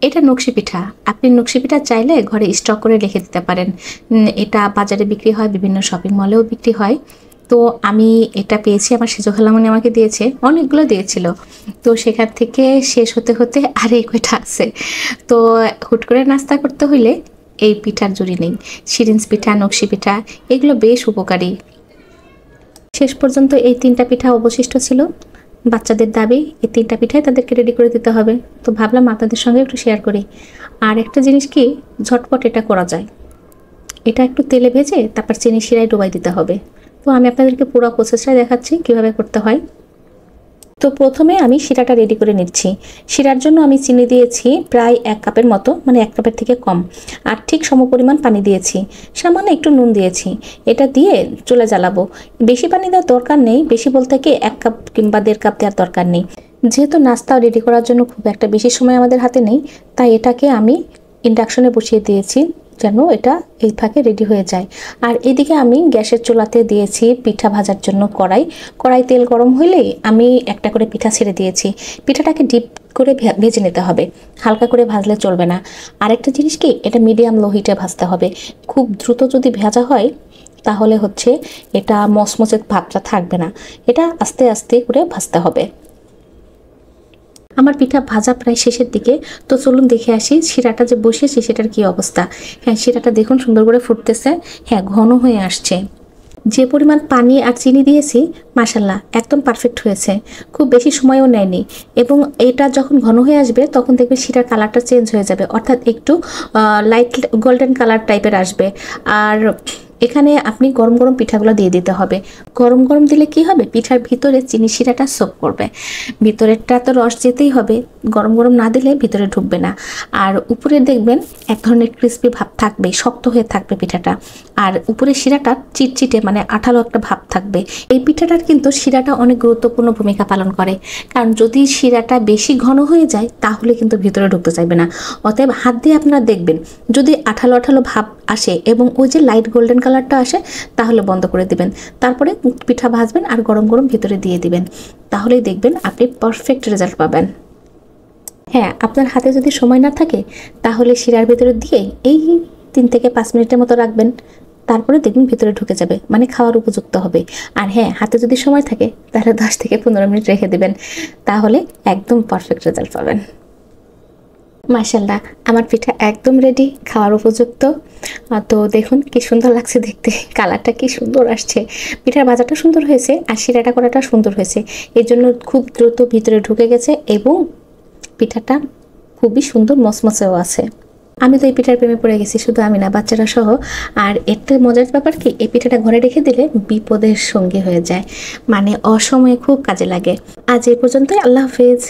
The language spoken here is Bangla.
এটা নকশি পিঠা। আপনি নকশি পিঠা চাইলে ঘরে স্টক করে রেখে দিতে পারেন। এটা বাজারে বিক্রি হয়, বিভিন্ন শপিং মলেও বিক্রি হয়। তো আমি এটা পেয়েছি, আমার সেজো খালামণি আমাকে দিয়েছে, অনেকগুলো দিয়েছিল। তো সেখান থেকে শেষ হতে হতে আর এই কয়টা আছে। তো হুট করে নাস্তা করতে হইলে এই পিঠার জুড়ি নেই। সিরিঞ্জ পিঠা, নকশি পিঠা এগুলো বেশ উপকারী। শেষ পর্যন্ত এই 3টা পিঠা অবশিষ্ট ছিল। বাচ্চাদের দাবি এই 3টা পিঠাই তাদেরকে রেডি করে দিতে হবে। তো ভাবলাম আপনাদের সঙ্গে একটু শেয়ার করি। আর একটা জিনিস কি, ঝটপট এটা করা যায়। এটা একটু তেলে ভেজে তারপর চিনি শিরায় ডুবাই দিতে হবে। তো আমি আপনাদেরকে পুরো প্রসেসটা দেখাচ্ছি কিভাবে করতে হয়। তো প্রথমে আমি শিরাটা রেডি করে নিচ্ছি। শিরার জন্য আমি চিনি দিয়েছি প্রায় 1 কাপের মতো, মানে 1 কাপের থেকে কম। আর ঠিক সমপরিমাণ পানি দিয়েছি, সামান্য একটু নুন দিয়েছি। এটা দিয়ে চুলা জ্বালাবো। বেশি পানি দেওয়ার দরকার নেই, বেশি বলতে কি 1 কাপ কিংবা 1.5 কাপ দেওয়ার দরকার নেই। যেহেতু নাস্তা রেডি করার জন্য খুব একটা বেশি সময় আমাদের হাতে নেই, তাই এটাকে আমি ইন্ডাকশনে বসিয়ে দিয়েছি যেন এটা এই ফাঁকে রেডি হয়ে যায়। আর এদিকে আমি গ্যাসের চুলাতে দিয়েছি পিঠা ভাজার জন্য কড়াই তেল গরম হলেই আমি একটা করে পিঠা ছেড়ে দিয়েছি। পিঠাটাকে ডিপ করে ভেজে নিতে হবে, হালকা করে ভাজলে চলবে না। আরেকটা জিনিস কি, এটা মিডিয়াম লো হিটে ভাজতে হবে। খুব দ্রুত যদি ভাজা হয় তাহলে হচ্ছে এটা মচমচে ভাবটা থাকবে না, এটা আস্তে আস্তে করে ভাজতে হবে। আমার পিঠা ভাজা প্রায় শেষের দিকে। তো চলুন দেখে আসি শিরাটা যে বসিয়েছি সেটার কি অবস্থা। হ্যাঁ, শিরাটা দেখুন সুন্দর করে ফুটতেছে। হ্যাঁ, ঘন হয়ে আসছে। যে পরিমাণ পানি আর চিনি দিয়েছি মাশাল্লাহ একদম পারফেক্ট হয়েছে, খুব বেশি সময়ও নেয়নি। এবং এটা যখন ঘন হয়ে আসবে তখন দেখবে শিরার কালারটা চেঞ্জ হয়ে যাবে, অর্থাৎ একটু লাইট গোল্ডেন কালার টাইপের আসবে। আর এখানে আপনি গরম গরম পিঠাগুলো দিয়ে দিতে হবে। গরম গরম দিলে কি হবে, পিঠার ভিতরে চিনি শিরাটা সোক করবে। ভিতরেরটা তো রস যেতেই হবে, গরম গরম না দিলে ভিতরে ঢুকবে না। আর উপরে দেখবেন এক ধরনের ক্রিস্পি ভাব থাকবে, শক্ত হয়ে থাকবে পিঠাটা। আর উপরে শিরাটা চিটচিটে মানে আঠালো একটা ভাব থাকবে। এই পিঠাটার কিন্তু শিরাটা অনেক গুরুত্বপূর্ণ ভূমিকা পালন করে, কারণ যদি শিরাটা বেশি ঘন হয়ে যায় তাহলে কিন্তু ভিতরে ঢুকতে চাইবে না। অতএব হাত দিয়ে আপনারা দেখবেন যদি আঠালো আঠালো ভাব আসে এবং ওই যে লাইট গোল্ডেন কালারটা আসে তাহলে বন্ধ করে দিবেন। তারপরে পিঠা ভাজবেন আর গরম গরম ভিতরে দিয়ে দিবেন, তাহলেই দেখবেন আপনি পারফেক্ট রেজাল্ট পাবেন। হ্যাঁ, আপনার হাতে যদি সময় না থাকে তাহলে শিরার ভিতরে দিয়ে এই 3 থেকে 5 মিনিটের মতো রাখবেন, তারপরে দেখবেন ভিতরে ঢুকে যাবে, মানে খাওয়ার উপযুক্ত হবে। আর হ্যাঁ, হাতে যদি সময় থাকে তাহলে 10 থেকে 15 মিনিট রেখে দেবেন, তাহলে একদম পারফেক্ট রেজাল্ট পাবেন। মাশাল্লাহ, আমার পিঠা একদম রেডি, খাওয়ার উপযুক্ত। তো দেখুন কি সুন্দর লাগছে দেখতে, কালারটা কি সুন্দর আসছে। পিঠার ভাজাটা সুন্দর হয়েছে আর শিরাটা করাটা সুন্দর হয়েছে, এই জন্য খুব দ্রুত ভিতরে ঢুকে গেছে এবং পিঠাটা খুবই সুন্দর মচমচেও আছে। আমি তো এই পিঠার প্রেমে পড়ে গেছি, শুধু আমি না, বাচ্চারা সহ। আর একটা মজার ব্যাপার কি, এই পিঠাটা ঘরে রেখে দিলে বিপদের সঙ্গী হয়ে যায়, মানে অসময়ে খুব কাজে লাগে। আজ এই পর্যন্তই, আল্লাহ হাফেজ।